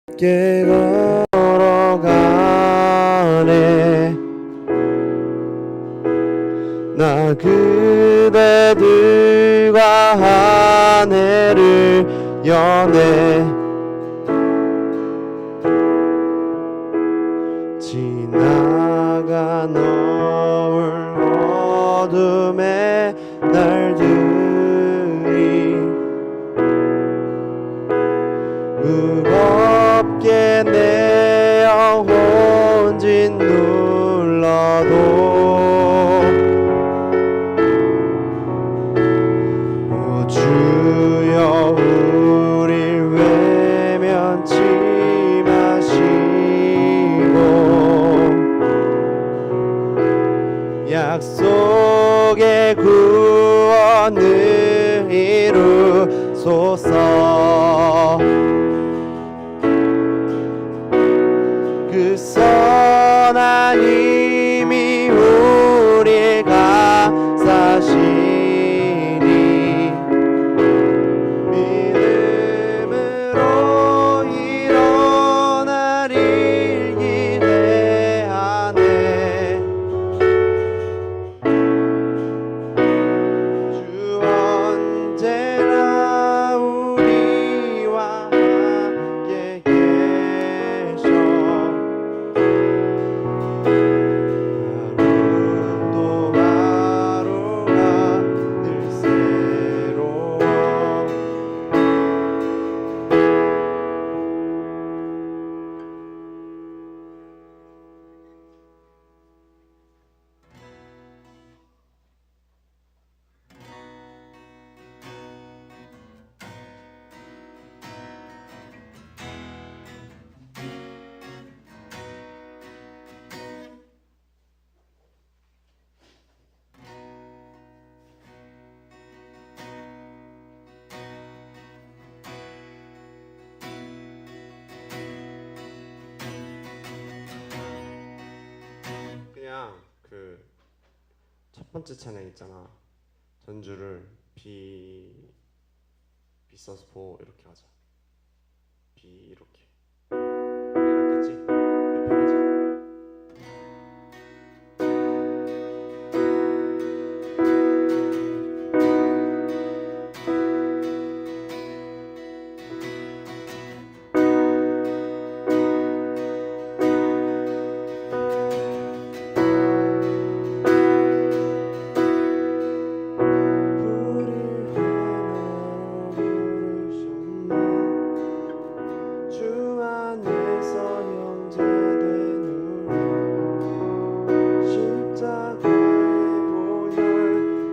함께 걸어가네. 나 그대들과 하늘을 여네. 지나간 너울 어둠의 날들이 무겁게 내 영혼 짓눌러도 오 주여 우릴 외면치 마시고 약속의 구원을 이루소서. 그 선한 힘이 우리 감싸시니 믿음으로 일어나릴 기대하네. 주 언제나 우리와 함께 계셔. 하루도 하루가 늘 새로워. 그냥 그 첫 번째 찬양 있잖아. 전주를 비 써서 보 이렇게 하자. 비 이렇게. 낫겠지? 편하지? 주 안에서 형제되누라. 십자가의 보혈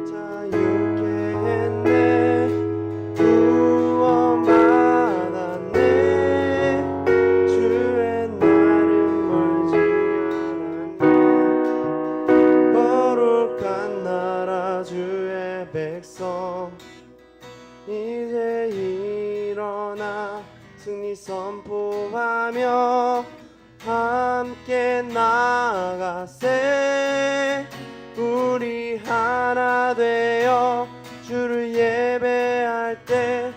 자유케 했네. 구원 받았네. 주의 날은 멀지 않았네. 거룩한 나라 주의 백성 이제 일어나 승리 선포하며 함께 나아가세. 우리 하나 되어 주를 예배할 때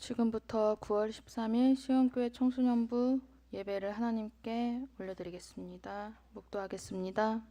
지금부터 9월 13일 시온교회 청소년부 예배를 하나님께 올려드리겠습니다. 묵도하겠습니다.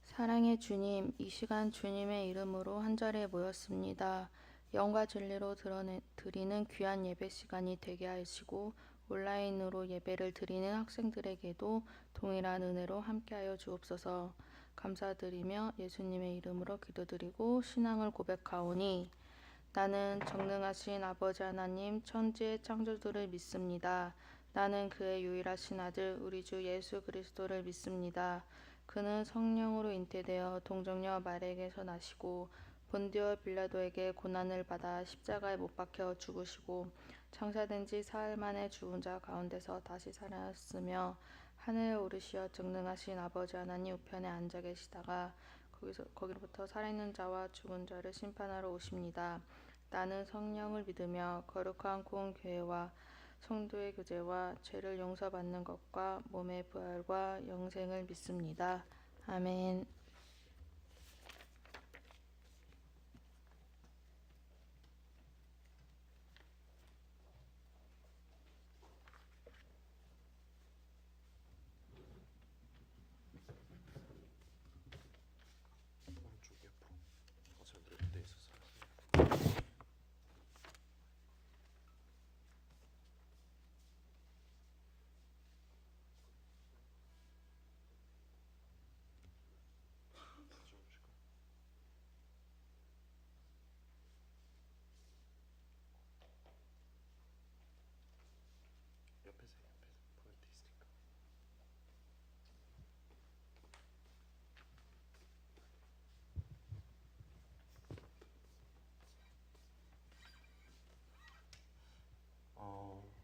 사랑의 주님, 이 시간 주님의 이름으로 한자리에 모였습니다. 영과 진리로 드리는 귀한 예배 시간이 되게 하시고 온라인으로 예배를 드리는 학생들에게도 동일한 은혜로 함께하여 주옵소서. 감사드리며 예수님의 이름으로 기도드리고 신앙을 고백하오니 나는 전능하신 아버지 하나님 천지의 창조주를 믿습니다. 나는 그의 유일하신 아들 우리 주 예수 그리스도를 믿습니다. 그는 성령으로 잉태되어 동정녀 마리아에게서 나시고 본디오 빌라도에게 고난을 받아 십자가에 못 박혀 죽으시고 장사된 지 사흘 만에 죽은 자 가운데서 다시 살아났으며 하늘에 오르시어 전능하신 아버지 하나님 우편에 앉아 계시다가 거기로부터 살아있는 자와 죽은 자를 심판하러 오십니다. 나는 성령을 믿으며 거룩한 공교회와 성도의 교제와 죄를 용서받는 것과 몸의 부활과 영생을 믿습니다. 아멘.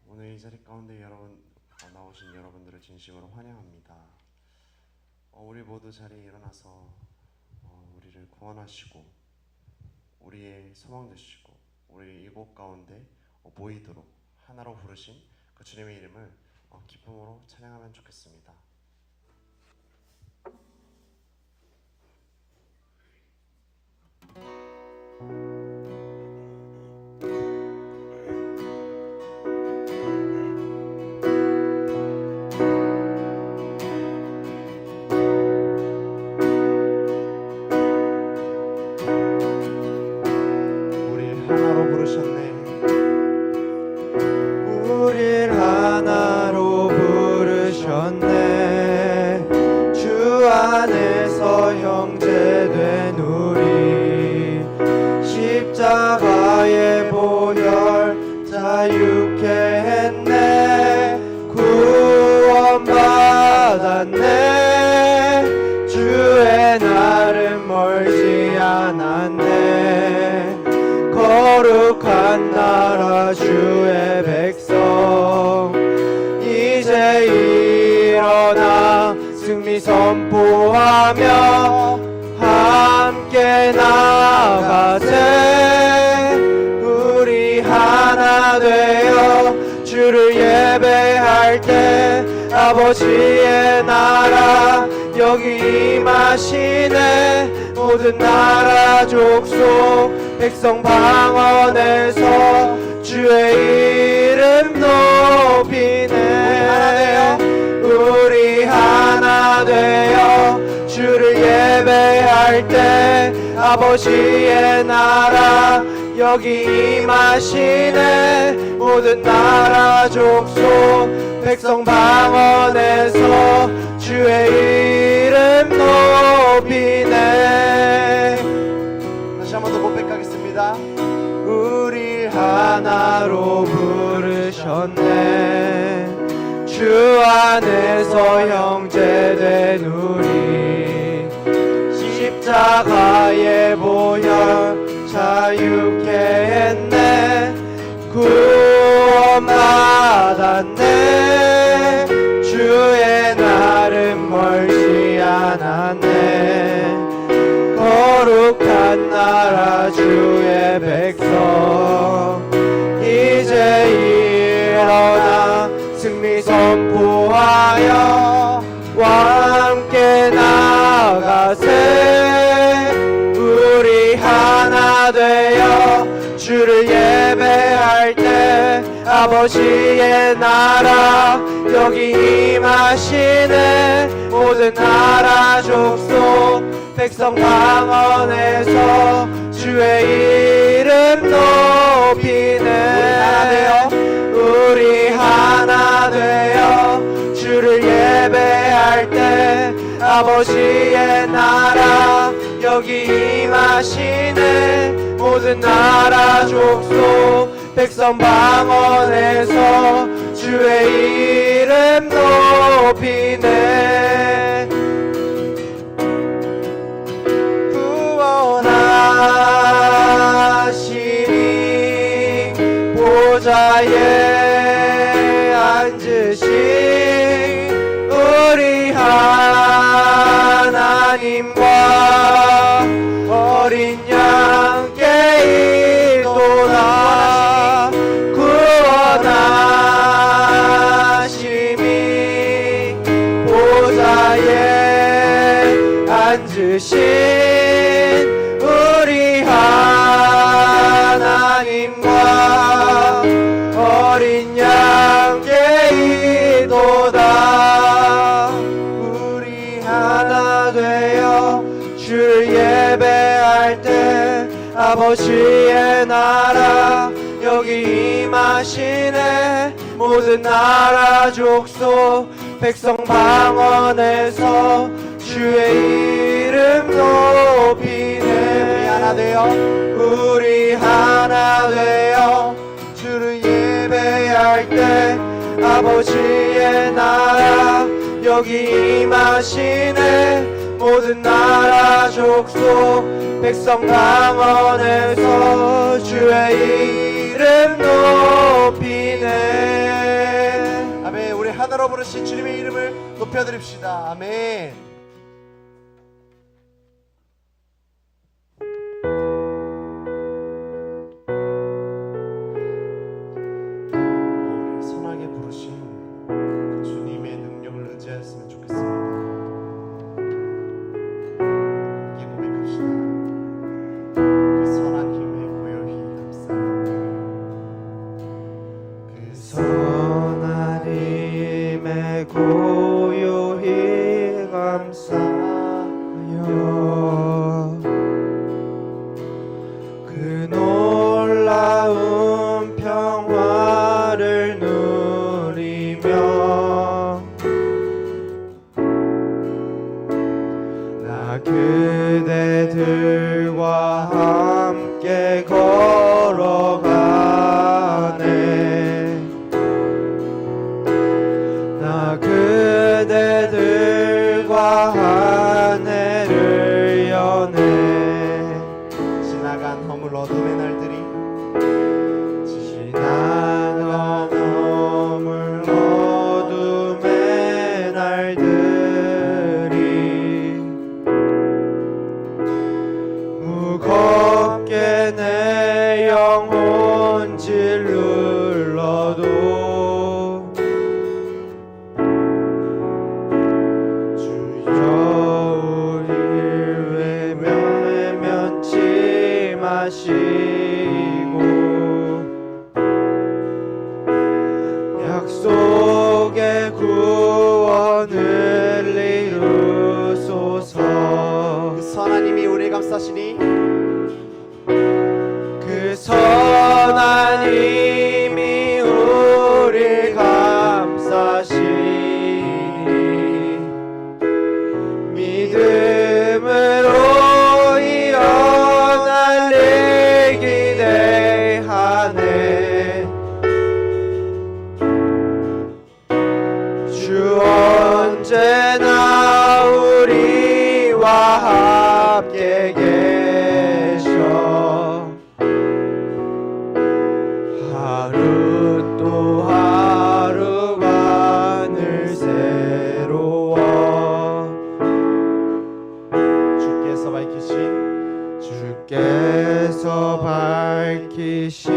오늘 이 자리 가운데 나오신 여러분들을 진심으로 환영합니다. 우리 모두 자리에 일어나서 우리를 구원하시고 우리의 소망 되시고 우리 이곳 가운데 모이도록 하나로 부르신 그 주님의 이름을 기쁨으로 찬양하면 좋겠습니다. 우릴 하나로 부르셨네. 주 안에서 형제된 우리 십자가의 보혈 자유케 했네. 구원받았네. 주의 날은 멀지 않았네. 거룩한 나라 주의 백성 이제 일어나 승리 선포하며 함께 나가세. 우리 하나 되어 주를 예배할 때 아버지의 나라 여기 임하시네. 모든 나라 족속 백성 방언에서 주의 이름 높이네. 우리 하나 되어 주를 예배할 때 아버지의 나라 여기 임하시네. 모든 나라 족속 백성 방언에서 주의 이름 높이네. 다시 한 번 더 고백하겠습니다. 우리 하나로 부르셨네. 주 안에서 형제된 우리 십자가의 보혈 자유케 했네. 구원받았네. 주의 날은 멀지 않았네. 거룩한 나라 주의 백성 이제 일어나 승리 선포하여 함께 나가세. 우리 하나 되어 주를 예배할 때 아버지의 나라 여기 임하시네. 모든 나라 족속 백성 방언에서 주의 이름 높이네. 우리 하나 되어 주를 예배할 때 아버지의 나라 여기 임하시네. 모든 나라 족속 백성 방언에서 주의 이름 높이네. 구원하시니 보좌에 앉으신 우리 하나님과 어린 양께 이도다. 구원하심이 보좌에 앉으신 우리 하나님과 어린 양께 이도다. 우리 하나 되어 주를 예배할 때 아버지의 나라 여기 임하시네. 모든 나라 족속 백성 방언에서 주의 이름 높이네. 우리 하나 되어 우리 하나 되어 주를 예배할 때 아버지의 나라 여기 임하시네. 모든 나라 족속 백성 방언에서 주의 이름 높이네. 아멘. 우리 하나로 부르신 주님의 이름을 높여드립시다. 아멘. 우리 선하게 부르신 그 주님의 능력을 의지하였으면 좋겠습니다. 고요히 감사하여 그 놀라운 평화를 누리며 나 그대들과 함께 걸어가네. 나 그대들과 한 해를 여네. 지나간 허물 어둠의 날들이 지난 허물 어둠의 날들이 무겁게 내 영혼 짓눌러도 마시고 약속의 구원을 이루소서. 그 선하님이 우리 감싸시니 그 선하님이 우리 감싸시니 믿음으로 주 언제나 우리와 함께 하루 또 하루가 늘 새로워. 주께서 밝히신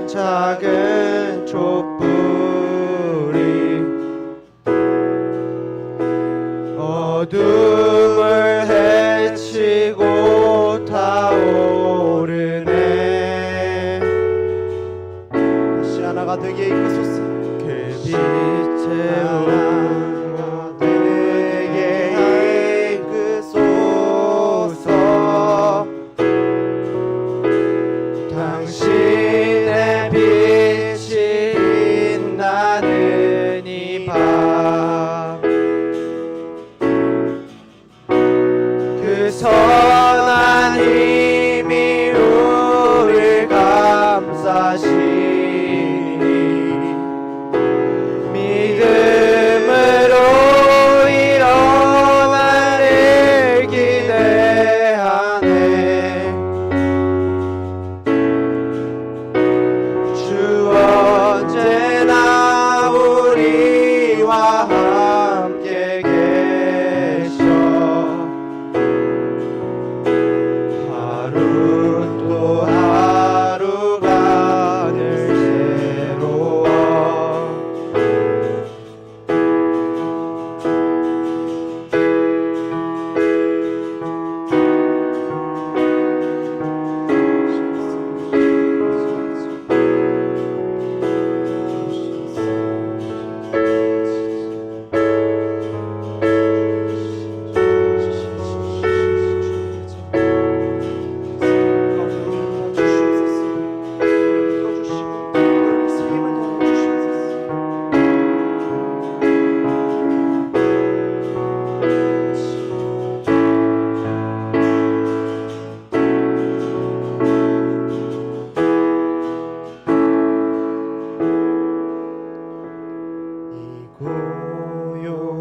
작은 촛불이 어둠을 헤치고 타오르네. 다시 하나가 되게 이끄소서. 그 빛의 하나가 되게 이끄소서. 당신의 빛이 빛나는 이 밤, 그 선한 힘이 우릴 감싸시니 믿음으로 일어나를 기대하네. 주 언제나 우리와 함께 계셔. 하루 또 하루가 늘 새로워.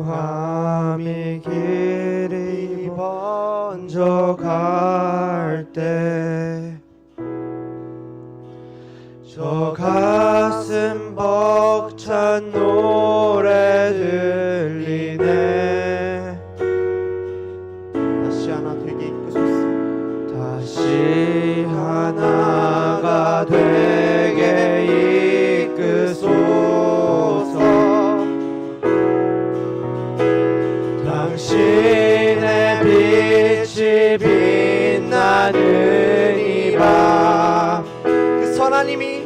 고요함의 길이 번져갈 때 저 가슴 벅찬 노래 들리네. 다시 하나 되게 이끄소서. 다시 하나가 되게 이끄소서. 당신의 빛이 빛나는 이 밤, 그 선한 힘이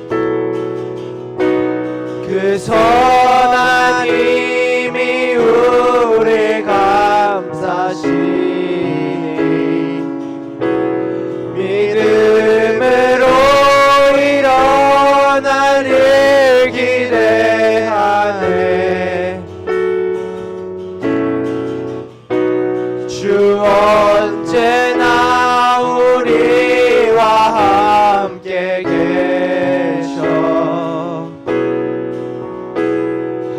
그 선한 힘이 우릴 감싸시니 믿음으로 일어나를 기대하네. 주 언제나 우리와 함께 계셔.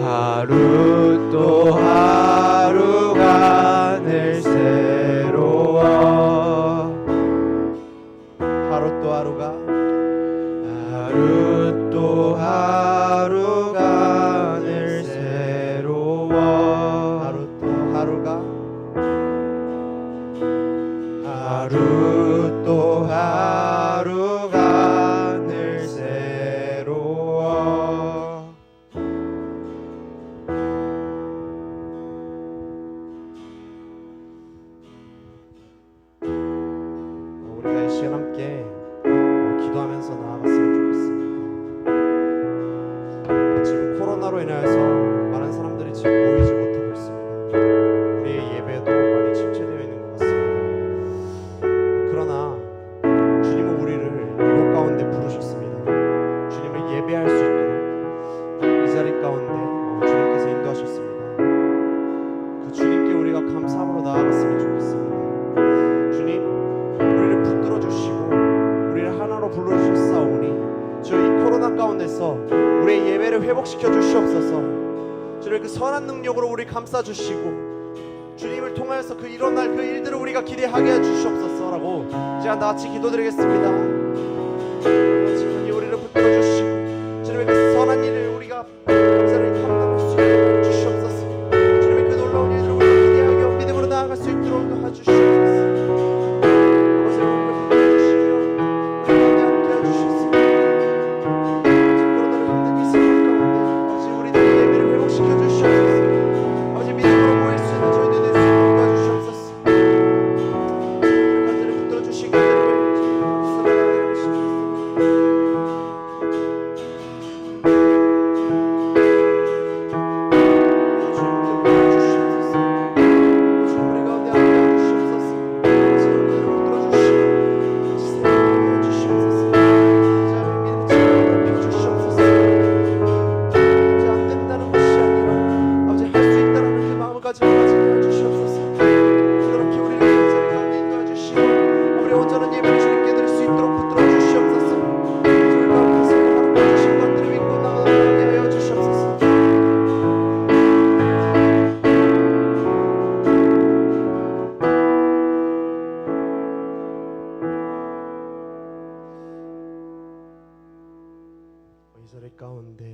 하루 또 하루가 늘 새로워. 하루 또 하루가 하루 또 하루가 늘 새로워. 하루 또 하루가 하루 또 하루가 늘 새로워. 우리가 이 시간 함께 기도하면서 나아갔으면 좋겠습니다. 지금 코로나로 인하여서 많은 사람들이 지금 모이지 못하고 있습니다. 우리의 예배도 많이 침체되어 있는 것 같습니다. 그러나 주님은 우리를 이곳 가운데 부르셨습니다. 주님을 예배할 수 있도록 이 자리 가운데 주님께서 인도하셨습니다. 그 주님께 우리가 감사함으로 나아갔으면 좋겠습니다. 주님, 우리를 붙들어 주시고 우리를 하나로 불러주셨사오니 주여, 이 코로나 가운데서 우리의 예배를 회복시켜 주시옵소서. 주를 그 선한 능력으로 우리 감싸 주시고 주님을 통하여서 그 일어날 그 일들을 우리가 기대하게 해 주시옵소서라고 제가 나같이 기도드리겠습니다. 주님이 우리를 붙들어 주시고 주님의 그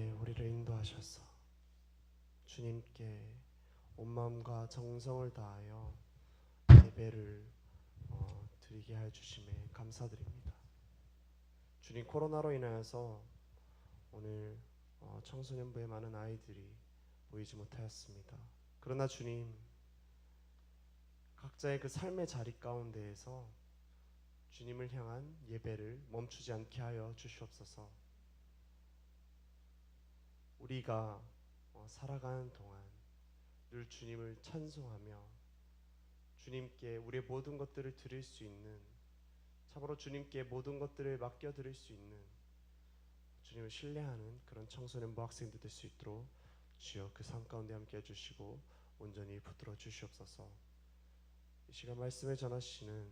주님께 우리를 인도하셔서 주님께 온 마음과 정성을 다하여 예배를 드리게 해 주심에 감사드립니다. 주님, 코로나로 인하여서 오늘 청소년부의 많은 아이들이 보이지 못하였습니다. 그러나 주님, 각자의 그 삶의 자리 가운데에서 주님을 향한 예배를 멈추지 않게 하여 주시옵소서. 우리가 살아가는 동안 늘 주님을 찬송하며 주님께 우리의 모든 것들을 드릴 수 있는, 참으로 주님께 모든 것들을 맡겨드릴 수 있는, 주님을 신뢰하는 그런 청소년부 학생들 될 수 있도록 주여 그 삶 가운데 함께 해주시고 온전히 붙들어 주시옵소서. 이 시간 말씀을 전하시는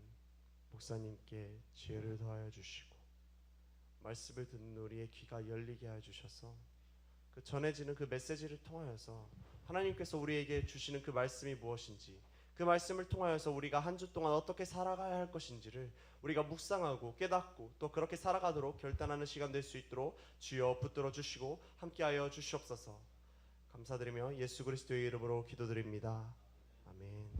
목사님께 지혜를 더하여 주시고 말씀을 듣는 우리의 귀가 열리게 하여 주셔서 그 전해지는 그 메시지를 통하여서 하나님께서 우리에게 주시는 그 말씀이 무엇인지, 그 말씀을 통하여서 우리가 한 주 동안 어떻게 살아가야 할 것인지를 우리가 묵상하고 깨닫고 또 그렇게 살아가도록 결단하는 시간 될 수 있도록 주여 붙들어 주시고 함께하여 주시옵소서. 감사드리며 예수 그리스도의 이름으로 기도드립니다. 아멘.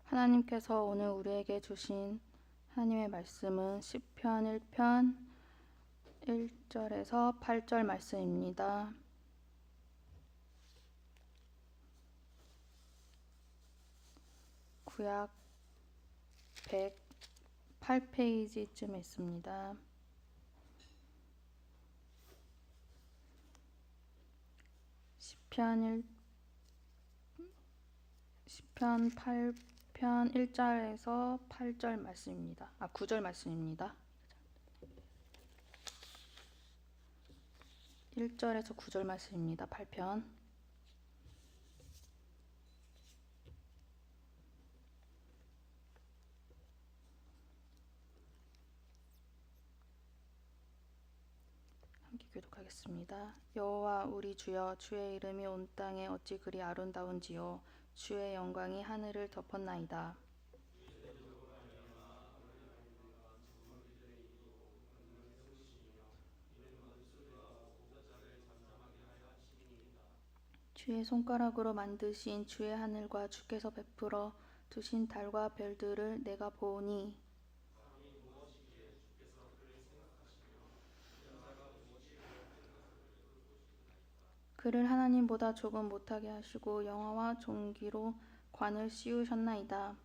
하나님께서 오늘 우리에게 주신 하나님의 말씀은 시편 1편 1절에서 8절 말씀입니다. 구약 108페이지쯤에 있습니다. 시편 8편 1절에서 8절 말씀입니다. 9절 말씀입니다. 1절에서 9절 말씀입니다. 8편. 함께 교독하겠습니다. 여호와 우리 주여, 주의 이름이 온 땅에 어찌 그리 아름다운지요. 주의 영광이 하늘을 덮었나이다. 주의 손가락으로 만드신 주의 하늘과 주께서 베풀어 두신 달과 별들을 내가 보오니 그를 하나님보다 조금 못하게 하시고 영화와 종기로 관을 씌우셨나이다.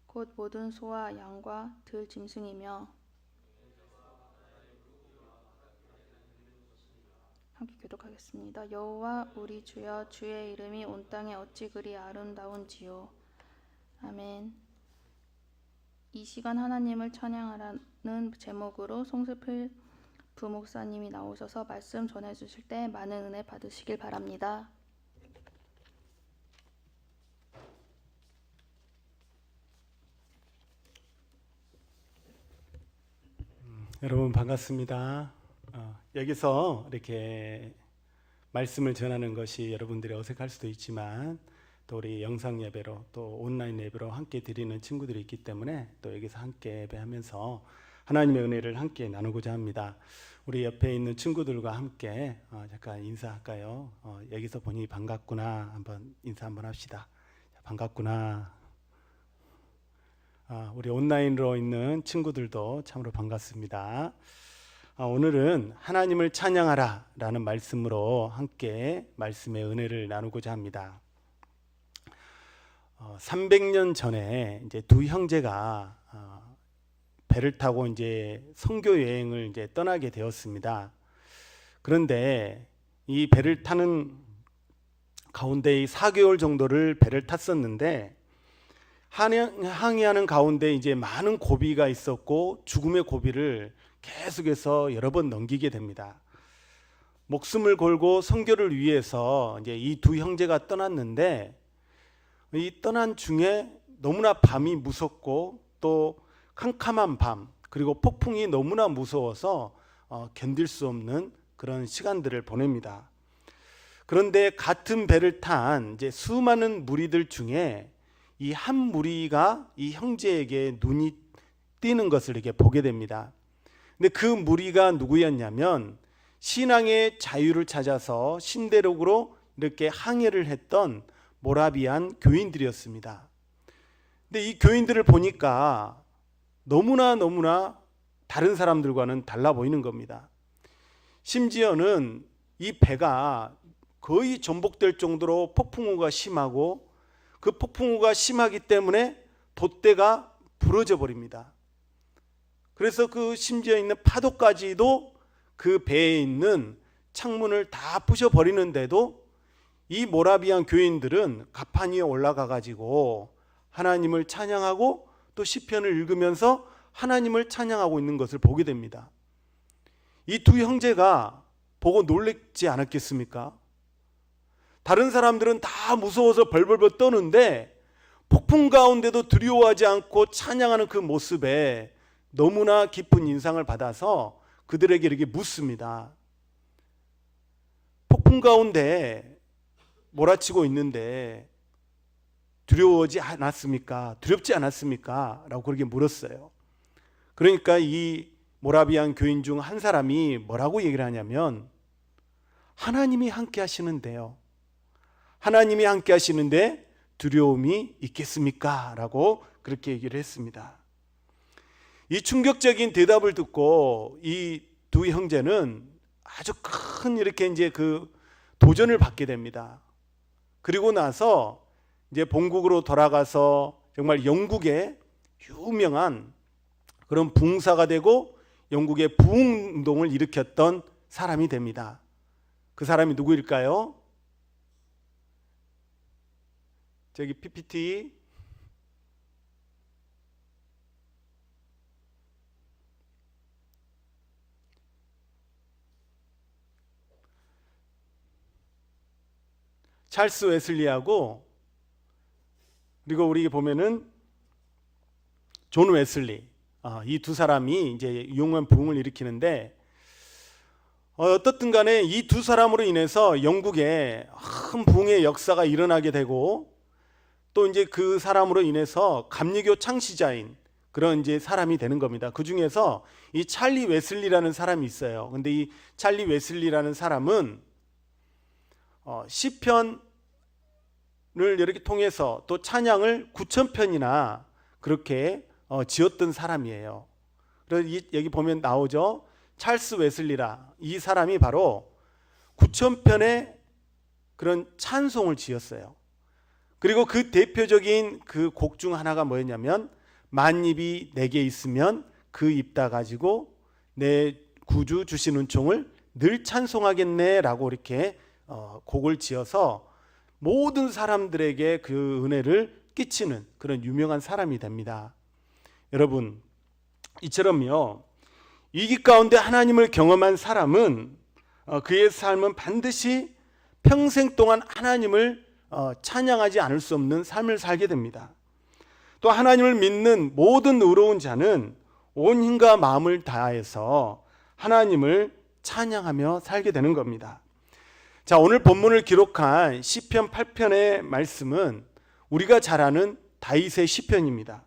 곧 모든 소와 양과 들 짐승이며 함께 교독하겠습니다. 여호와 우리 주여, 주의 이름이 온 땅에 어찌 그리 아름다운지요. 아멘. 이 시간 하나님을 찬양하라는 제목으로 송슬필 부목사님이 나오셔서 말씀 전해주실 때 많은 은혜 받으시길 바랍니다. 여러분 반갑습니다. 여기서 이렇게 말씀을 전하는 것이 여러분들이 어색할 수도 있지만 또 우리 영상 예배로 또 온라인 예배로 함께 드리는 친구들이 있기 때문에 또 여기서 함께 예배하면서 하나님의 은혜를 함께 나누고자 합니다. 우리 옆에 있는 친구들과 함께 잠깐 인사할까요? 여기서 보니 반갑구나. 한번 인사 한번 합시다. 반갑구나. 우리 온라인으로 있는 친구들도 참으로 반갑습니다. 오늘은 하나님을 찬양하라 라는 말씀으로 함께 말씀의 은혜를 나누고자 합니다. 300년 전에 이제 두 형제가 배를 타고 이제 선교 여행을 이제 떠나게 되었습니다. 그런데 이 배를 타는 가운데 4개월 정도를 배를 탔었는데 항해하는 가운데 이제 많은 고비가 있었고 죽음의 고비를 계속해서 여러 번 넘기게 됩니다. 목숨을 걸고 선교를 위해서 이제 이 두 형제가 떠났는데 이 떠난 중에 너무나 밤이 무섭고 또 캄캄한 밤 그리고 폭풍이 너무나 무서워서 견딜 수 없는 그런 시간들을 보냅니다. 그런데 같은 배를 탄 이제 수많은 무리들 중에 이 한 무리가 이 형제에게 눈이 띄는 것을 이렇게 보게 됩니다. 근데 그 무리가 누구였냐면 신앙의 자유를 찾아서 신대륙으로 이렇게 항해를 했던 모라비안 교인들이었습니다. 근데 이 교인들을 보니까 너무나 다른 사람들과는 달라 보이는 겁니다. 심지어는 이 배가 거의 전복될 정도로 폭풍우가 심하고 그 폭풍우가 심하기 때문에 돛대가 부러져 버립니다. 그래서 그 심지어 있는 파도까지도 그 배에 있는 창문을 다 부셔 버리는데도 이 모라비안 교인들은 가판 위에 올라가 가지고 하나님을 찬양하고 또 시편을 읽으면서 하나님을 찬양하고 있는 것을 보게 됩니다. 이 두 형제가 보고 놀랬지 않았겠습니까? 다른 사람들은 다 무서워서 벌벌벌 떠는데 폭풍 가운데도 두려워하지 않고 찬양하는 그 모습에 너무나 깊은 인상을 받아서 그들에게 이렇게 묻습니다. 폭풍 가운데 몰아치고 있는데 두려워하지 않았습니까? 두렵지 않았습니까? 라고 그렇게 물었어요. 그러니까 이 모라비안 교인 중 한 사람이 뭐라고 얘기를 하냐면 하나님이 함께 하시는데요. 하나님이 함께 하시는데 두려움이 있겠습니까? 라고 그렇게 얘기를 했습니다. 이 충격적인 대답을 듣고 이 두 형제는 아주 큰 이렇게 이제 그 도전을 받게 됩니다. 그리고 나서 이제 본국으로 돌아가서 정말 영국의 유명한 그런 붕사가 되고 영국의 부흥운동을 일으켰던 사람이 됩니다. 그 사람이 누구일까요? 저기 PPT 찰스 웨슬리하고 그리고 우리 보면은 존 웨슬리 이 두 사람이 이제 유용한 부흥을 일으키는데 어떻든 간에 이 두 사람으로 인해서 영국에 큰 부흥의 역사가 일어나게 되고 또 이제 그 사람으로 인해서 감리교 창시자인 그런 이제 사람이 되는 겁니다. 그 중에서 이 찰리 웨슬리라는 사람이 있어요. 근데 이 찰리 웨슬리라는 사람은 시편을 이렇게 통해서 또 찬양을 9,000편이나 그렇게 지었던 사람이에요. 그래서 여기 보면 나오죠. 찰스 웨슬리라 이 사람이 바로 9,000편의 그런 찬송을 지었어요. 그리고 그 대표적인 그 곡 중 하나가 뭐였냐면 만입이 내게 있으면 그 입 다 가지고 내 구주 주신 은총을 늘 찬송하겠네 라고 이렇게 곡을 지어서 모든 사람들에게 그 은혜를 끼치는 그런 유명한 사람이 됩니다. 여러분 이처럼요 위기 가운데 하나님을 경험한 사람은 그의 삶은 반드시 평생 동안 하나님을 찬양하지 않을 수 없는 삶을 살게 됩니다. 또 하나님을 믿는 모든 의로운 자는 온 힘과 마음을 다해서 하나님을 찬양하며 살게 되는 겁니다. 자, 오늘 본문을 기록한 시편 8편의 말씀은 우리가 잘 아는 다윗의 시편입니다.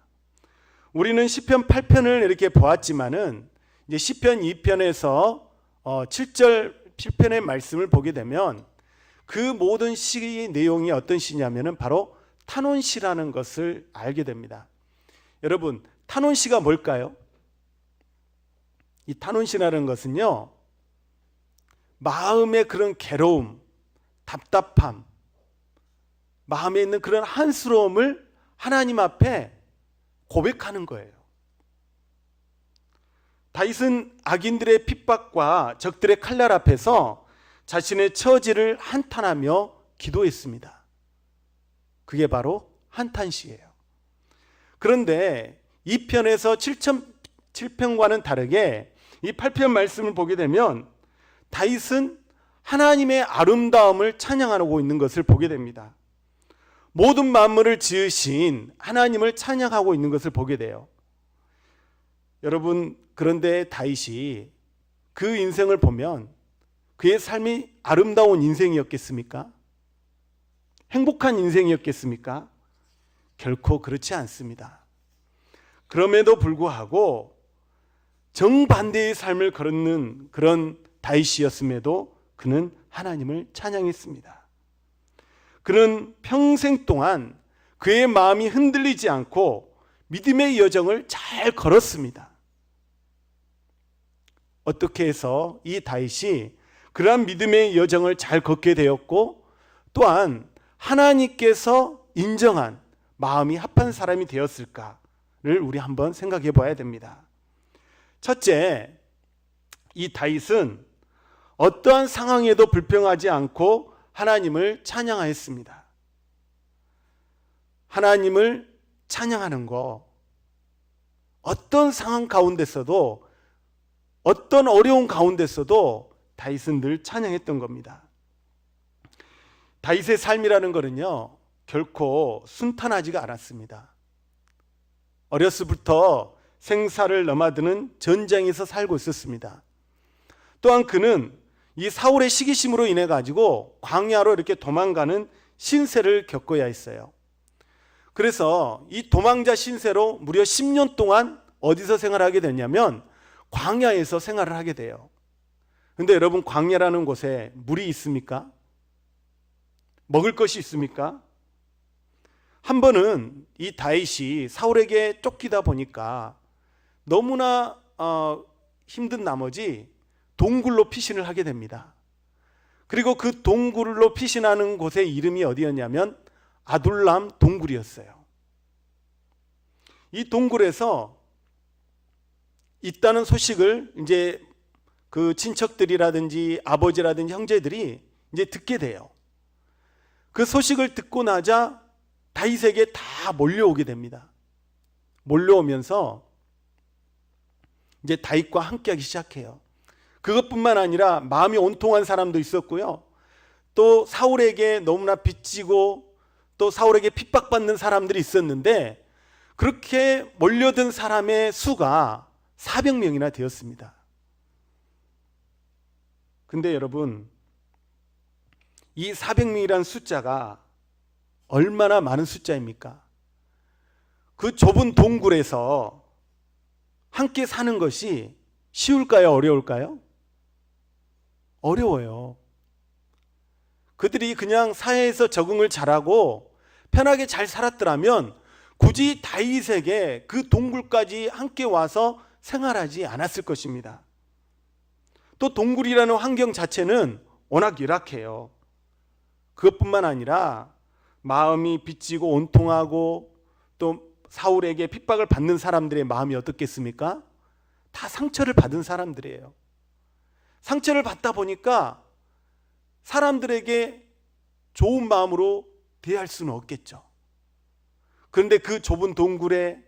우리는 시편 8편을 이렇게 보았지만은 이제 시편 2편에서 7절 7편의 말씀을 보게 되면 그 모든 시의 내용이 어떤 시냐면은 바로 탄원시라는 것을 알게 됩니다. 여러분, 탄원시가 뭘까요? 이 탄원시라는 것은요, 마음의 그런 괴로움, 답답함, 마음에 있는 그런 한스러움을 하나님 앞에 고백하는 거예요. 다윗은 악인들의 핍박과 적들의 칼날 앞에서 자신의 처지를 한탄하며 기도했습니다. 그게 바로 한탄시예요. 그런데 2편에서 7편과는 다르게 이 8편 말씀을 보게 되면 다윗은 하나님의 아름다움을 찬양하고 있는 것을 보게 됩니다. 모든 만물을 지으신 하나님을 찬양하고 있는 것을 보게 돼요. 여러분, 그런데 다윗이 그 인생을 보면 그의 삶이 아름다운 인생이었겠습니까? 행복한 인생이었겠습니까? 결코 그렇지 않습니다. 그럼에도 불구하고 정반대의 삶을 걸는 그런 다윗이었음에도 그는 하나님을 찬양했습니다. 그는 평생 동안 그의 마음이 흔들리지 않고 믿음의 여정을 잘 걸었습니다. 어떻게 해서 이 다윗이 그러한 믿음의 여정을 잘 걷게 되었고 또한 하나님께서 인정한 마음이 합한 사람이 되었을까를 우리 한번 생각해 봐야 됩니다. 첫째, 이 다윗은 어떠한 상황에도 불평하지 않고 하나님을 찬양하였습니다. 하나님을 찬양하는 거, 어떤 상황 가운데서도 어떤 어려운 가운데서도 다윗은 늘 찬양했던 겁니다. 다윗의 삶이라는 것은요, 결코 순탄하지가 않았습니다. 어렸을부터 생사를 넘나드는 전쟁에서 살고 있었습니다. 또한 그는 이 사울의 시기심으로 인해 가지고 광야로 이렇게 도망가는 신세를 겪어야 했어요. 그래서 이 도망자 신세로 무려 10년 동안 어디서 생활하게 됐냐면 광야에서 생활을 하게 돼요. 근데 여러분, 광야라는 곳에 물이 있습니까? 먹을 것이 있습니까? 한 번은 이 다윗이 사울에게 쫓기다 보니까 너무나 힘든 나머지 동굴로 피신을 하게 됩니다. 그리고 그 동굴로 피신하는 곳의 이름이 어디였냐면 아둘람 동굴이었어요. 이 동굴에서 있다는 소식을 이제 그 친척들이라든지 아버지라든지 형제들이 이제 듣게 돼요. 그 소식을 듣고 나자 다윗에게 다 몰려오게 됩니다. 몰려오면서 이제 다윗과 함께하기 시작해요. 그것뿐만 아니라 마음이 온통한 사람도 있었고요. 또 사울에게 너무나 빚지고 또 사울에게 핍박받는 사람들이 있었는데 그렇게 몰려든 사람의 수가 400명이나 되었습니다. 근데 여러분, 이 400명이란 숫자가 얼마나 많은 숫자입니까? 그 좁은 동굴에서 함께 사는 것이 쉬울까요? 어려울까요? 어려워요. 그들이 그냥 사회에서 적응을 잘하고 편하게 잘 살았더라면 굳이 다윗에게 그 동굴까지 함께 와서 생활하지 않았을 것입니다. 또 동굴이라는 환경 자체는 워낙 열악해요. 그것뿐만 아니라 마음이 빚지고 온통하고 또 사울에게 핍박을 받는 사람들의 마음이 어떻겠습니까? 다 상처를 받은 사람들이에요. 상처를 받다 보니까 사람들에게 좋은 마음으로 대할 수는 없겠죠. 그런데 그 좁은 동굴에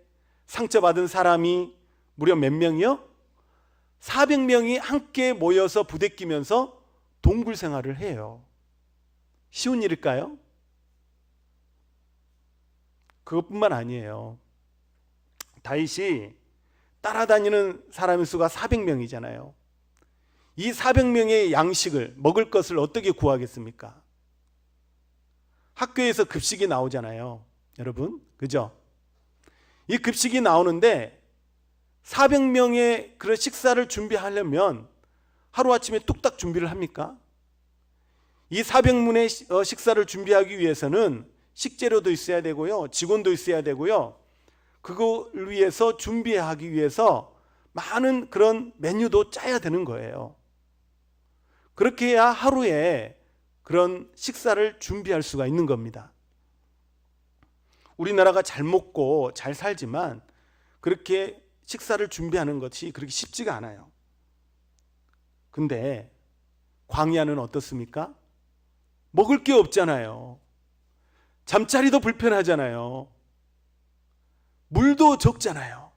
상처받은 사람이 무려 몇 명이요? 400명이 함께 모여서 부대끼면서 동굴 생활을 해요. 쉬운 일일까요? 그것뿐만 아니에요. 다윗이 따라다니는 사람의 수가 400명이잖아요. 이 400명의 양식을, 먹을 것을 어떻게 구하겠습니까? 학교에서 급식이 나오잖아요. 여러분, 그죠? 이 급식이 나오는데 400명의 그런 식사를 준비하려면 하루아침에 뚝딱 준비를 합니까? 이 400문의 식사를 준비하기 위해서는 식재료도 있어야 되고요, 직원도 있어야 되고요, 그걸 위해서 준비하기 위해서 많은 그런 메뉴도 짜야 되는 거예요. 그렇게 해야 하루에 그런 식사를 준비할 수가 있는 겁니다. 우리나라가 잘 먹고 잘 살지만 그렇게 식사를 준비하는 것이 그렇게 쉽지가 않아요. 근데 광야는 어떻습니까? 먹을 게 없잖아요. 잠자리도 불편하잖아요. 물도 적잖아요.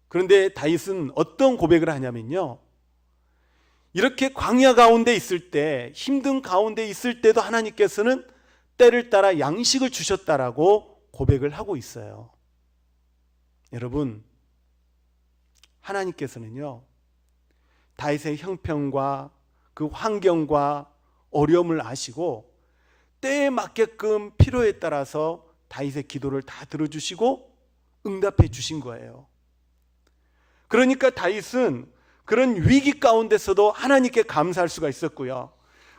그런데 다윗은 어떤 고백을 하냐면요, 이렇게 광야 가운데 있을 때, 힘든 가운데 있을 때도 하나님께서는 때를 따라 양식을 주셨다라고 고백을 하고 있어요. 여러분, 하나님께서는요, 다윗의 형편과 그 환경과 어려움을 아시고 때에 맞게끔 필요에 따라서 다윗의 기도를 다 들어주시고 응답해 주신 거예요. 그러니까 다윗은 그런 위기 가운데서도 하나님께 감사할 수가 있었고요,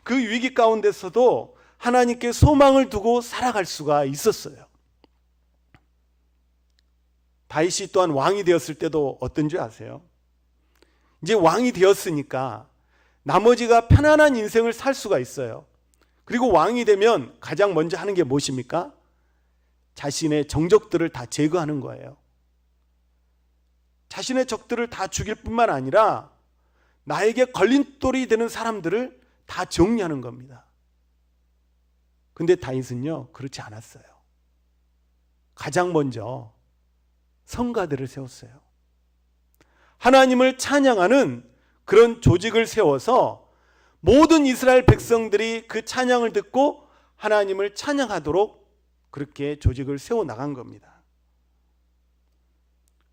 그 위기 가운데서도 하나님께 소망을 두고 살아갈 수가 있었어요. 다윗이 또한 왕이 되었을 때도 어떤 줄 아세요? 이제 왕이 되었으니까 나머지가 편안한 인생을 살 수가 있어요. 그리고 왕이 되면 가장 먼저 하는 게 무엇입니까? 자신의 정적들을 다 제거하는 거예요. 자신의 적들을 다 죽일 뿐만 아니라 나에게 걸림돌이 되는 사람들을 다 정리하는 겁니다. 근데 다윗은요, 그렇지 않았어요. 가장 먼저 성가대를 세웠어요. 하나님을 찬양하는 그런 조직을 세워서 모든 이스라엘 백성들이 그 찬양을 듣고 하나님을 찬양하도록 그렇게 조직을 세워나간 겁니다.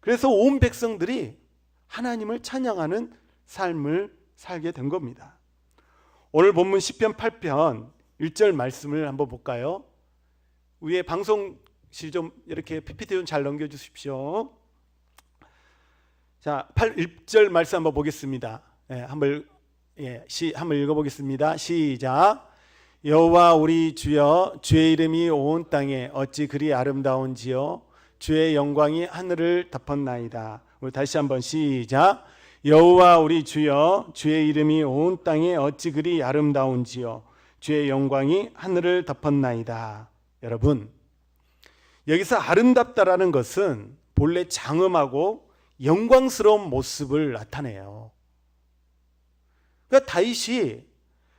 그래서 온 백성들이 하나님을 찬양하는 삶을 살게 된 겁니다. 오늘 본문 시편 8편 1절 말씀을 한번 볼까요? 위에 방송실 좀 이렇게 PPT 좀 잘 넘겨주십시오. 자, 1절 말씀 한번 보겠습니다. 한번 읽어보겠습니다. 시작. 여호와 우리 주여, 주의 이름이 온 땅에 어찌 그리 아름다운지요, 주의 영광이 하늘을 덮었나이다. 우리 다시 한번 시작. 여호와 우리 주여, 주의 이름이 온 땅에 어찌 그리 아름다운지요, 주의 영광이 하늘을 덮었나이다. 여러분, 여기서 아름답다라는 것은 본래 장엄하고 영광스러운 모습을 나타내요. 그러니까 다윗이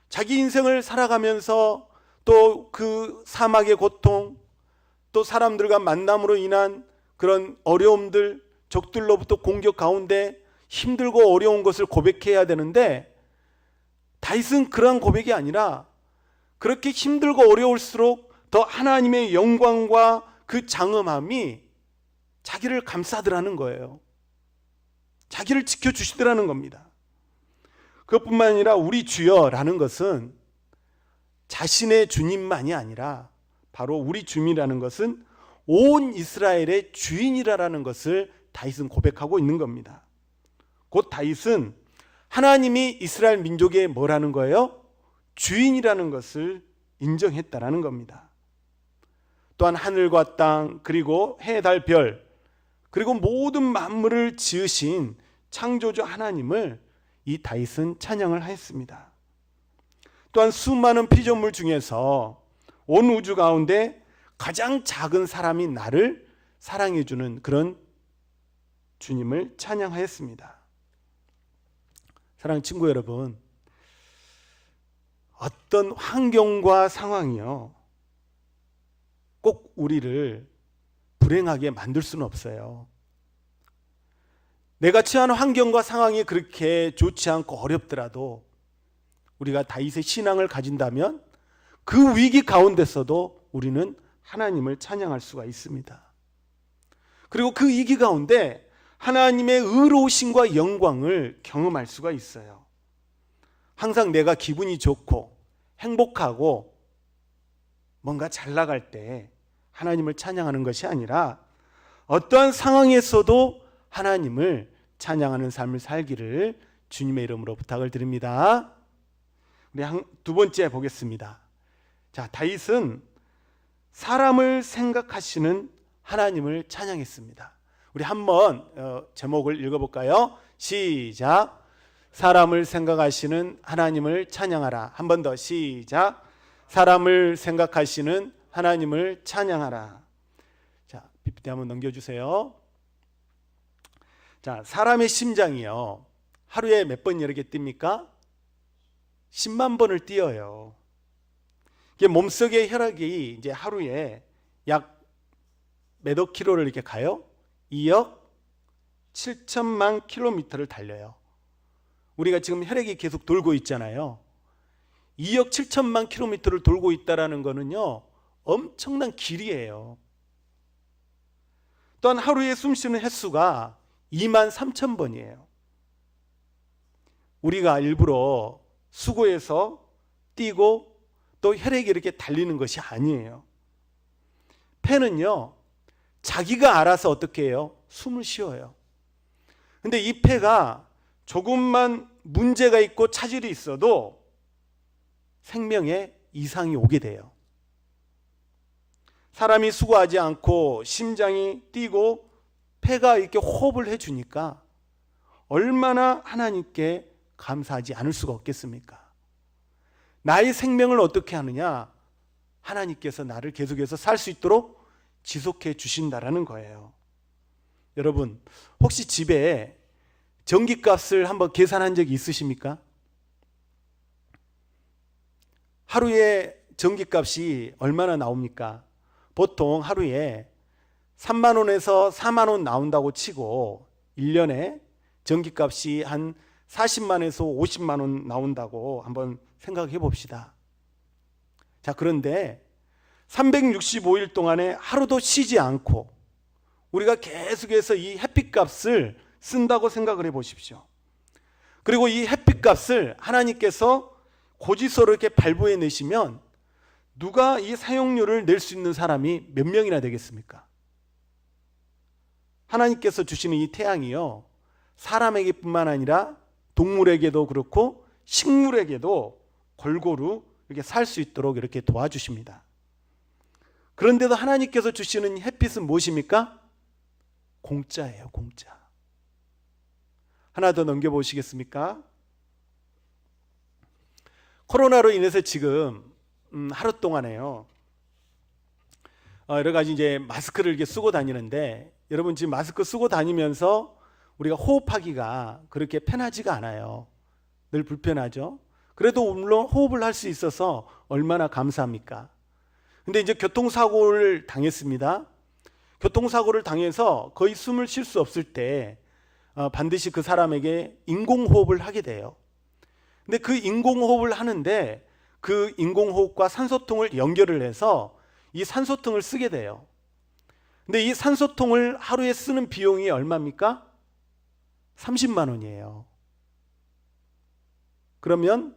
자기 인생을 살아가면서 또 그 사막의 고통, 또 사람들과 만남으로 인한 그런 어려움들, 적들로부터 공격 가운데 힘들고 어려운 것을 고백해야 되는데, 다윗은 그러한 고백이 아니라 그렇게 힘들고 어려울수록 더 하나님의 영광과 그 장엄함이 자기를 감싸더라는 거예요. 자기를 지켜주시더라는 겁니다. 그것뿐만 아니라 우리 주여라는 것은 자신의 주님만이 아니라 바로 우리 주님이라는 것은 온 이스라엘의 주인이라는 것을 다윗은 고백하고 있는 겁니다. 곧 다윗은 하나님이 이스라엘 민족의 뭐라는 거예요? 주인이라는 것을 인정했다라는 겁니다. 또한 하늘과 땅, 그리고 해, 달, 별, 그리고 모든 만물을 지으신 창조주 하나님을 이 다윗은 찬양을 하였습니다. 또한 수많은 피조물 중에서 온 우주 가운데 가장 작은 사람인 나를 사랑해주는 그런 주님을 찬양하였습니다. 사랑하는 친구 여러분, 어떤 환경과 상황이요, 꼭 우리를 불행하게 만들 수는 없어요. 내가 처한 환경과 상황이 그렇게 좋지 않고 어렵더라도 우리가 다윗의 신앙을 가진다면 그 위기 가운데서도 우리는 하나님을 찬양할 수가 있습니다. 그리고 그 위기 가운데 하나님의 의로우심과 영광을 경험할 수가 있어요. 항상 내가 기분이 좋고 행복하고 뭔가 잘 나갈 때 하나님을 찬양하는 것이 아니라 어떠한 상황에서도 하나님을 찬양하는 삶을 살기를 주님의 이름으로 부탁을 드립니다. 우리 두 번째 보겠습니다. 자, 다윗은 사람을 생각하시는 하나님을 찬양했습니다. 우리 한번 제목을 읽어볼까요? 시작. 사람을 생각하시는 하나님을 찬양하라. 한 번 더 시작. 사람을 생각하시는 하나님을 찬양하라. 자, PPT 한번 넘겨주세요. 자, 사람의 심장이요. 하루에 몇 번 이렇게 뜁니까? 10만 번을 뛰어요. 이게 몸속의 혈액이 이제 하루에 약 몇억 킬로를 이렇게 가요? 2억 7천만 킬로미터를 달려요. 우리가 지금 혈액이 계속 돌고 있잖아요. 2억 7천만 킬로미터를 돌고 있다라는 거는요, 엄청난 길이에요. 또한 하루에 숨쉬는 횟수가 2만 3천 번이에요. 우리가 일부러 수고해서 뛰고 또 혈액이 이렇게 달리는 것이 아니에요. 폐는요, 자기가 알아서 어떻게 해요? 숨을 쉬어요. 근데 이 폐가 조금만 문제가 있고 차질이 있어도 생명에 이상이 오게 돼요. 사람이 수고하지 않고 심장이 뛰고 폐가 이렇게 호흡을 해주니까 얼마나 하나님께 감사하지 않을 수가 없겠습니까? 나의 생명을 어떻게 하느냐? 하나님께서 나를 계속해서 살 수 있도록 지속해 주신다라는 거예요. 여러분, 혹시 집에 전기값을 한번 계산한 적이 있으십니까? 하루에 전기값이 얼마나 나옵니까? 보통 하루에 3만 원에서 4만 원 나온다고 치고 1년에 전기값이 한 40만에서 50만 원 나온다고 한번 생각해 봅시다. 자, 그런데 365일 동안에 하루도 쉬지 않고 우리가 계속해서 이 햇빛값을 쓴다고 생각을 해 보십시오. 그리고 이 햇빛값을 하나님께서 고지서로 이렇게 발부해 내시면 누가 이 사용료를 낼 수 있는 사람이 몇 명이나 되겠습니까? 하나님께서 주시는 이 태양이요, 사람에게뿐만 아니라 동물에게도 그렇고 식물에게도 골고루 이렇게 살 수 있도록 이렇게 도와주십니다. 그런데도 하나님께서 주시는 햇빛은 무엇입니까? 공짜예요, 공짜. 하나 더 넘겨보시겠습니까? 코로나로 인해서 지금 하루 동안에요, 여러 가지 이제 마스크를 이렇게 쓰고 다니는데, 여러분 지금 마스크 쓰고 다니면서 우리가 호흡하기가 그렇게 편하지가 않아요. 늘 불편하죠. 그래도 물론 호흡을 할 수 있어서 얼마나 감사합니까? 근데 이제 교통사고를 당했습니다. 교통사고를 당해서 거의 숨을 쉴 수 없을 때 반드시 그 사람에게 인공호흡을 하게 돼요. 근데 그 인공호흡을 하는데 그 인공호흡과 산소통을 연결을 해서 이 산소통을 쓰게 돼요. 근데 이 산소통을 하루에 쓰는 비용이 얼마입니까? 30만 원이에요. 그러면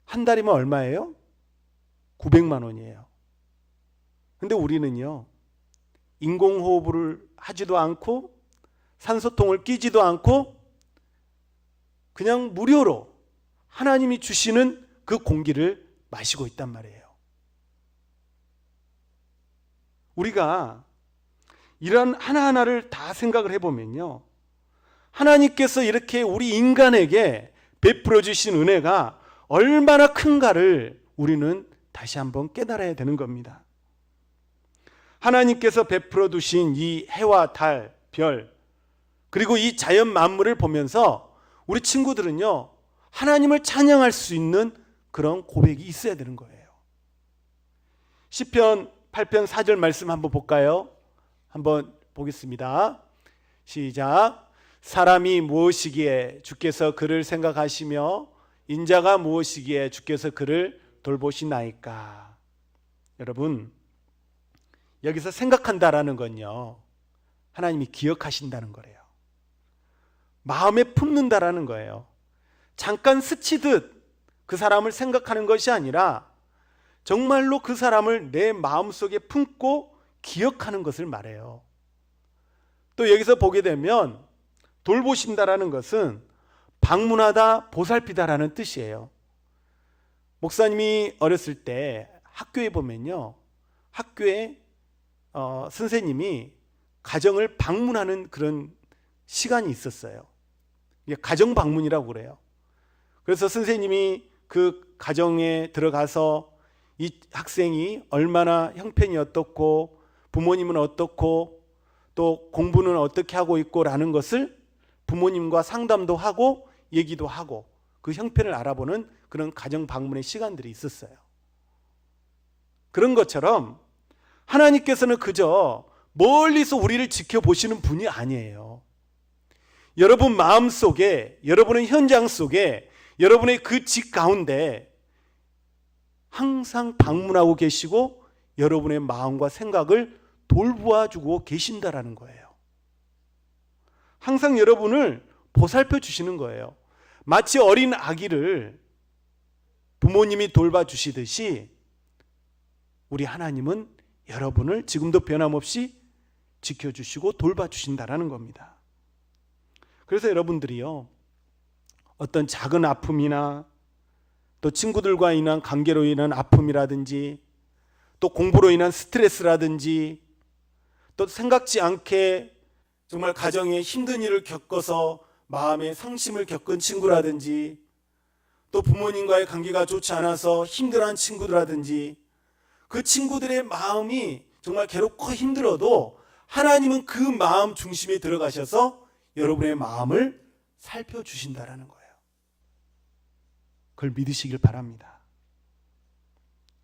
한 달이면 얼마예요? 900만 원이에요. 근데 우리는요, 인공호흡을 하지도 않고 산소통을 끼지도 않고 그냥 무료로 하나님이 주시는 그 공기를 마시고 있단 말이에요. 우리가 이런 하나하나를 다 생각을 해보면요, 하나님께서 이렇게 우리 인간에게 베풀어 주신 은혜가 얼마나 큰가를 우리는 다시 한번 깨달아야 되는 겁니다. 하나님께서 베풀어 두신 이 해와 달, 별, 그리고 이 자연 만물을 보면서 우리 친구들은요, 하나님을 찬양할 수 있는 그런 고백이 있어야 되는 거예요. 시편 8편 4절 말씀 한번 볼까요? 한번 보겠습니다. 시작. 사람이 무엇이기에 주께서 그를 생각하시며 인자가 무엇이기에 주께서 그를 돌보시나이까. 여러분, 여기서 생각한다라는 건요, 하나님이 기억하신다는 거래요. 마음에 품는다라는 거예요. 잠깐 스치듯 그 사람을 생각하는 것이 아니라 정말로 그 사람을 내 마음속에 품고 기억하는 것을 말해요. 또 여기서 보게 되면 돌보신다라는 것은 방문하다, 보살피다라는 뜻이에요. 목사님이 어렸을 때 학교에 보면요, 학교에 선생님이 가정을 방문하는 그런 시간이 있었어요. 이게 가정 방문이라고 그래요. 그래서 선생님이 그 가정에 들어가서 이 학생이 얼마나 형편이 어떻고 부모님은 어떻고 또 공부는 어떻게 하고 있고라는 것을 부모님과 상담도 하고 얘기도 하고 그 형편을 알아보는 그런 가정 방문의 시간들이 있었어요. 그런 것처럼 하나님께서는 그저 멀리서 우리를 지켜보시는 분이 아니에요. 여러분 마음 속에, 여러분의 현장 속에, 여러분의 그 집 가운데 항상 방문하고 계시고 여러분의 마음과 생각을 돌보아주고 계신다라는 거예요. 항상 여러분을 보살펴 주시는 거예요. 마치 어린 아기를 부모님이 돌봐주시듯이 우리 하나님은 여러분을 지금도 변함없이 지켜주시고 돌봐주신다라는 겁니다. 그래서 여러분들이요, 어떤 작은 아픔이나 또 친구들과 인한 관계로 인한 아픔이라든지 또 공부로 인한 스트레스라든지 또 생각지 않게 정말 가정에 힘든 일을 겪어서 마음의 상심을 겪은 친구라든지 또 부모님과의 관계가 좋지 않아서 힘들어한 친구들라든지 그 친구들의 마음이 정말 괴롭고 힘들어도 하나님은 그 마음 중심에 들어가셔서 여러분의 마음을 살펴주신다라는 거예요. 그걸 믿으시길 바랍니다.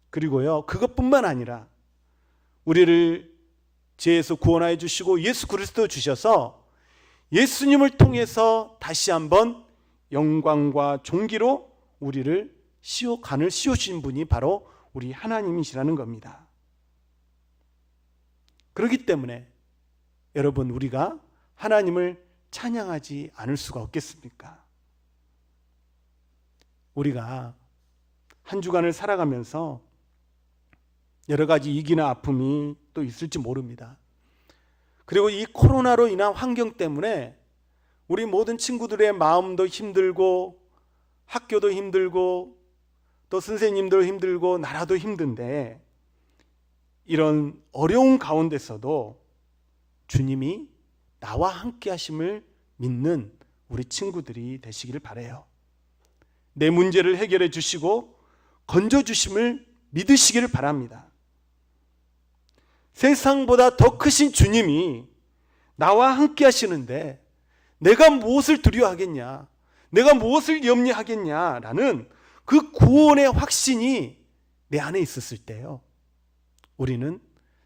그리고요, 그것뿐만 아니라 우리를 죄에서 구원하여 주시고 예수 그리스도 주셔서 예수님을 통해서 다시 한번 영광과 존귀로 우리를 간을 씌우신 분이 바로 우리 하나님이시라는 겁니다. 그렇기 때문에 여러분, 우리가 하나님을 찬양하지 않을 수가 없겠습니까? 우리가 한 주간을 살아가면서 여러 가지 위기나 아픔이 또 있을지 모릅니다. 그리고 이 코로나로 인한 환경 때문에 우리 모든 친구들의 마음도 힘들고 학교도 힘들고 또 선생님도 힘들고 나라도 힘든데 이런 어려운 가운데서도 주님이 나와 함께 하심을 믿는 우리 친구들이 되시기를 바라요. 내 문제를 해결해 주시고 건져 주심을 믿으시기를 바랍니다. 세상보다 더 크신 주님이 나와 함께 하시는데 내가 무엇을 두려워하겠냐, 내가 무엇을 염려하겠냐라는 그 구원의 확신이 내 안에 있었을 때요, 우리는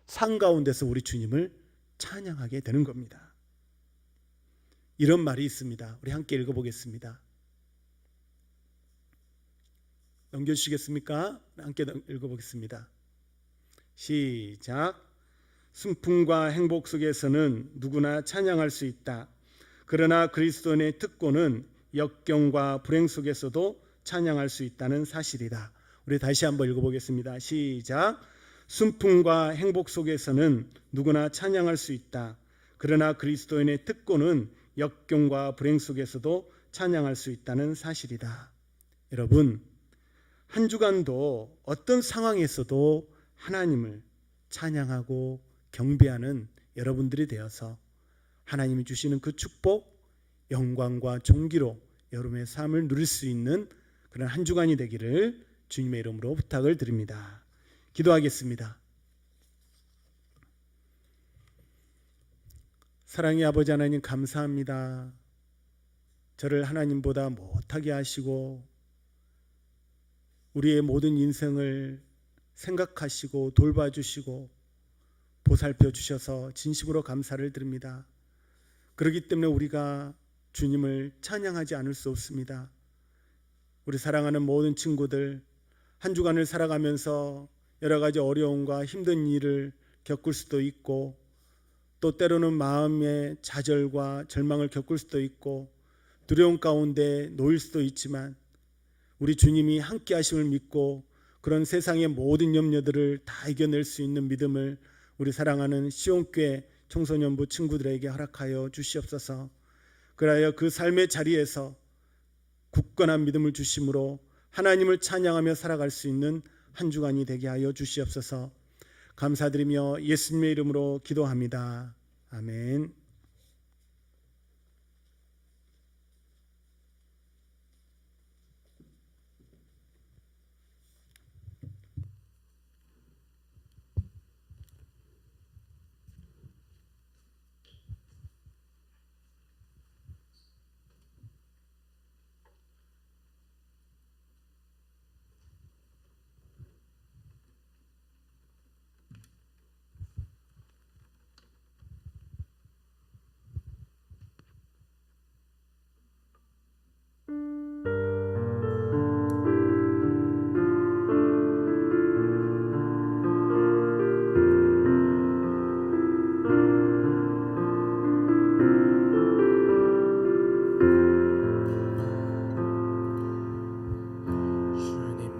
산 가운데서 우리 주님을 찬양하게 되는 겁니다. 이런 말이 있습니다. 우리 함께 읽어보겠습니다. 넘겨주시겠습니까? 함께 읽어보겠습니다. 시작. 순풍과 행복 속에서는 누구나 찬양할 수 있다. 그러나 그리스도인의 특권은 역경과 불행 속에서도 찬양할 수 있다는 사실이다. 우리 다시 한번 읽어보겠습니다. 시작. 순풍과 행복 속에서는 누구나 찬양할 수 있다. 그러나 그리스도인의 특권은 역경과 불행 속에서도 찬양할 수 있다는 사실이다. 여러분, 한 주간도 어떤 상황에서도 하나님을 찬양하고 경배하는 여러분들이 되어서 하나님이 주시는 그 축복, 영광과 존귀로 여러분의 삶을 누릴 수 있는 그런 한 주간이 되기를 주님의 이름으로 부탁을 드립니다. 기도하겠습니다. 사랑의 아버지 하나님, 감사합니다. 저를 하나님보다 못하게 하시고 우리의 모든 인생을 생각하시고 돌봐주시고 보살펴 주셔서 진심으로 감사를 드립니다. 그렇기 때문에 우리가 주님을 찬양하지 않을 수 없습니다. 우리 사랑하는 모든 친구들, 한 주간을 살아가면서 여러 가지 어려움과 힘든 일을 겪을 수도 있고 또 때로는 마음의 좌절과 절망을 겪을 수도 있고 두려움 가운데 놓일 수도 있지만 우리 주님이 함께 하심을 믿고 그런 세상의 모든 염려들을 다 이겨낼 수 있는 믿음을 우리 사랑하는 시온교회 청소년부 친구들에게 허락하여 주시옵소서. 그리하여 그 삶의 자리에서 굳건한 믿음을 주심으로 하나님을 찬양하며 살아갈 수 있는 한 주간이 되게 하여 주시옵소서. 감사드리며 예수님의 이름으로 기도합니다. 아멘.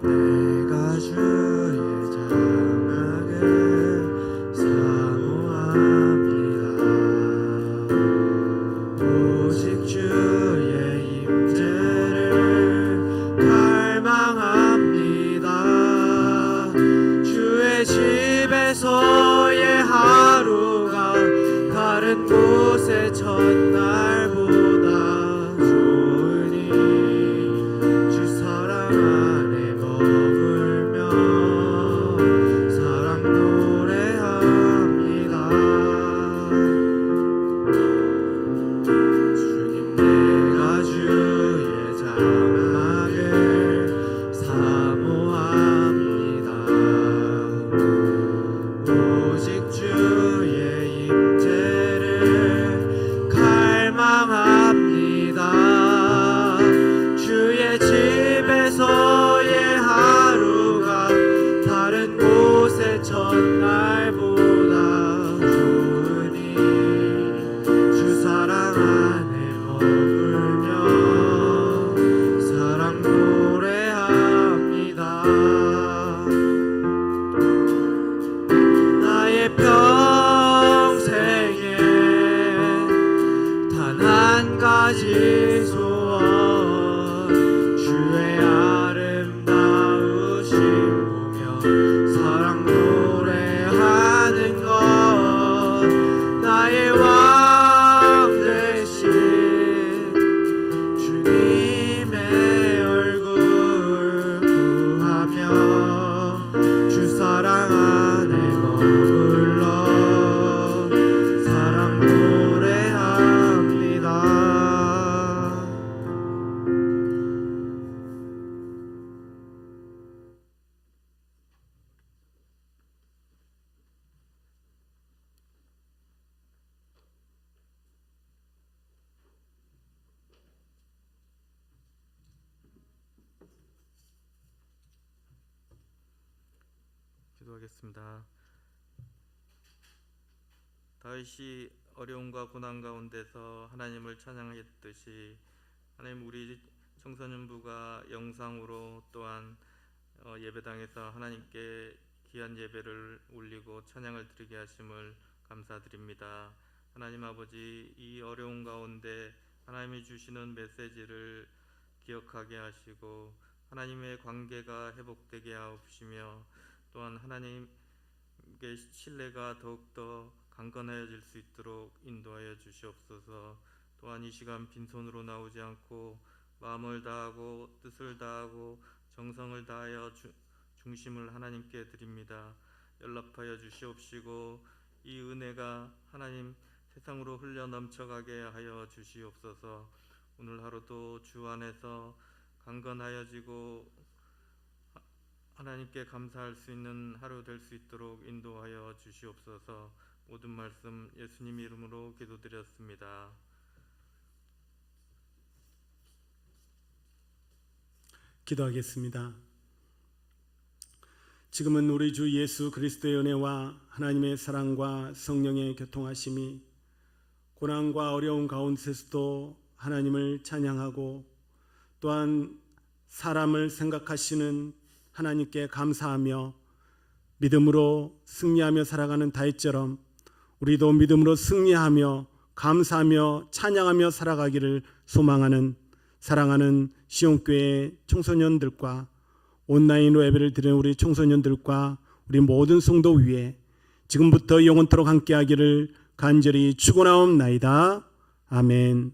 내가 주의 장막을 사모합니다. 오직 주의 임재를 갈망합니다. 주의 집에서의 하루가 다른 곳의 첫날보다 좋으니 주 사랑 안에 머물며 사랑 노래합니다. 주님 내가 주의 장막을 사모합니다. 오직 주의 임재를 갈망합니다. 주의 집에서의 하루가 다른 곳의 첫날보다 좋으니 주 사랑 안에 머물며 사랑 노래합니다. 나의 평생에 단 한 가지 소원 주의 아름다우심 보며 사랑 노래하는 것 나의 왕 되신 주님의 얼굴 구하며 주 사랑 안에 머물러 사랑 노래합니다. 기도하겠습니다. 다윗이 어려움과 고난 가운데서 하나님을 찬양했듯이 하나님 우리 청소년부가 영상으로 또한 예배당에서 하나님께 귀한 예배를 올리고 찬양을 드리게 하심을 감사드립니다. 하나님 아버지, 이 어려운 가운데 하나님이 주시는 메시지를 기억하게 하시고 하나님의 관계가 회복되게 하옵시며 또한 하나님께 신뢰가 더욱더 강건하여질 수 있도록 인도하여 주시옵소서. 또한 이 시간 빈손으로 나오지 않고 마음을 다하고 뜻을 다하고 정성을 다하여 중심을 하나님께 드립니다. 연락하여 주시옵시고 이 은혜가 하나님 세상으로 흘러 넘쳐가게 하여 주시옵소서. 오늘 하루도 주 안에서 강건하여지고 하나님께 감사할 수 있는 하루 될 수 있도록 인도하여 주시옵소서. 모든 말씀 예수님 이름으로 기도드렸습니다. 기도하겠습니다. 지금은 우리 주 예수 그리스도의 은혜와 하나님의 사랑과 성령의 교통하심이 고난과 어려운 가운데서도 하나님을 찬양하고 또한 사람을 생각하시는 하나님께 감사하며 믿음으로 승리하며 살아가는 다윗처럼 우리도 믿음으로 승리하며 감사하며 찬양하며 살아가기를 소망하는 사랑하는 시온교회 청소년들과 온라인으로 예배를 드리는 우리 청소년들과 우리 모든 성도 위에 지금부터 영원토록 함께하기를 간절히 축원하옵나이다. 아멘.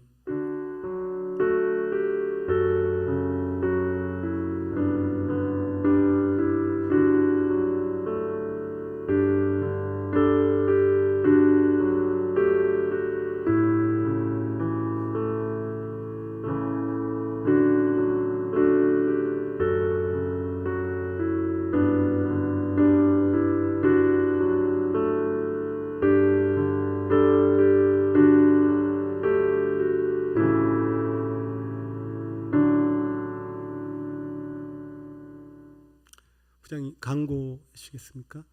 부장님 광고 해주시겠습니까?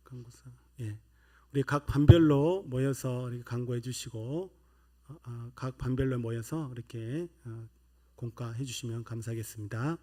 광고사. 예. 우리 각 반별로 모여서 이렇게 광고해 주시고 각 반별로 모여서 이렇게 공과해 주시면 감사하겠습니다.